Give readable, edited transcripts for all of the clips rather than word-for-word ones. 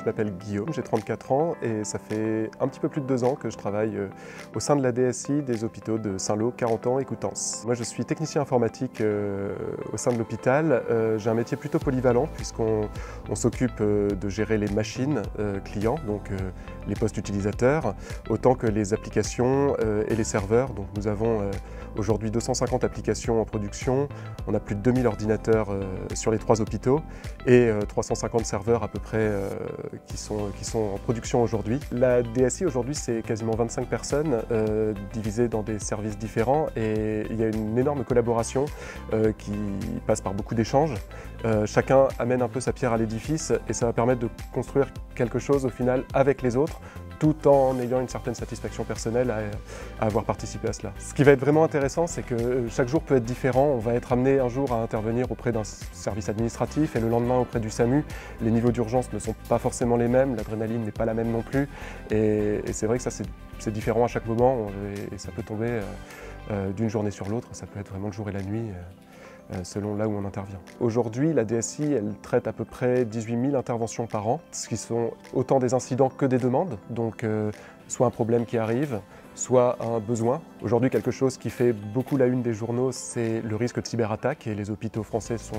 Je m'appelle Guillaume, j'ai 34 ans et ça fait un petit peu plus de 2 ans que je travaille au sein de la DSI des hôpitaux de Saint-Lô, Carentan et Coutances. Moi je suis technicien informatique au sein de l'hôpital. J'ai un métier plutôt polyvalent puisqu'on s'occupe de gérer les machines clients, donc les postes utilisateurs, autant que les applications et les serveurs. Donc nous avons aujourd'hui 250 applications en production, on a plus de 2000 ordinateurs sur les 3 hôpitaux et 350 serveurs à peu près qui sont en production aujourd'hui. La DSI aujourd'hui c'est quasiment 25 personnes divisées dans des services différents et il y a une énorme collaboration qui passe par beaucoup d'échanges. Chacun amène un peu sa pierre à l'édifice et ça va permettre de construire quelque chose au final avec les autres, tout en ayant une certaine satisfaction personnelle à avoir participé à cela. Ce qui va être vraiment intéressant, c'est que chaque jour peut être différent. On va être amené un jour à intervenir auprès d'un service administratif et le lendemain auprès du SAMU. Les niveaux d'urgence ne sont pas forcément les mêmes, l'adrénaline n'est pas la même non plus. Et c'est vrai que ça c'est différent à chaque moment et ça peut tomber d'une journée sur l'autre. Ça peut être vraiment le jour et la nuit. Selon là où on intervient. Aujourd'hui, la DSI, elle traite à peu près 18 000 interventions par an, ce qui sont autant des incidents que des demandes, donc soit un problème qui arrive, soit un besoin. Aujourd'hui, quelque chose qui fait beaucoup la une des journaux, c'est le risque de cyberattaque et les hôpitaux français sont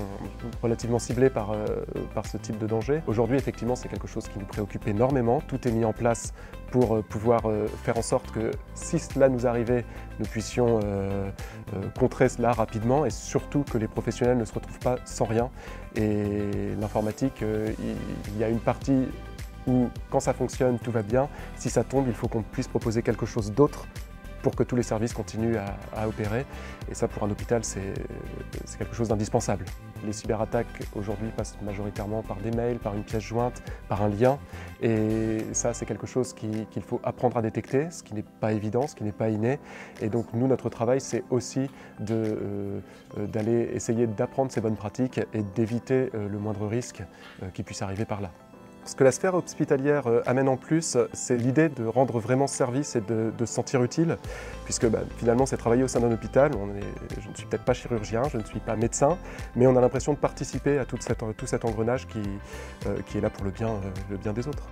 relativement ciblés par ce type de danger. Aujourd'hui, effectivement, c'est quelque chose qui nous préoccupe énormément. Tout est mis en place pour pouvoir faire en sorte que si cela nous arrivait, nous puissions contrer cela rapidement et surtout que les professionnels ne se retrouvent pas sans rien. Et l'informatique, il y a une partie où quand ça fonctionne, tout va bien. Si ça tombe, il faut qu'on puisse proposer quelque chose d'autre pour que tous les services continuent à opérer. Et ça, pour un hôpital, c'est quelque chose d'indispensable. Les cyberattaques, aujourd'hui, passent majoritairement par des mails, par une pièce jointe, par un lien. Et ça, c'est quelque chose qu'il faut apprendre à détecter, ce qui n'est pas évident, ce qui n'est pas inné. Et donc, nous, notre travail, c'est aussi d'aller essayer d'apprendre ces bonnes pratiques et d'éviter le moindre risque qui puisse arriver par là. Ce que la sphère hospitalière amène en plus, c'est l'idée de rendre vraiment service et de se sentir utile, puisque finalement c'est travailler au sein d'un hôpital. Je ne suis peut-être pas chirurgien, je ne suis pas médecin, mais on a l'impression de participer à tout cet engrenage qui est là pour le bien des autres.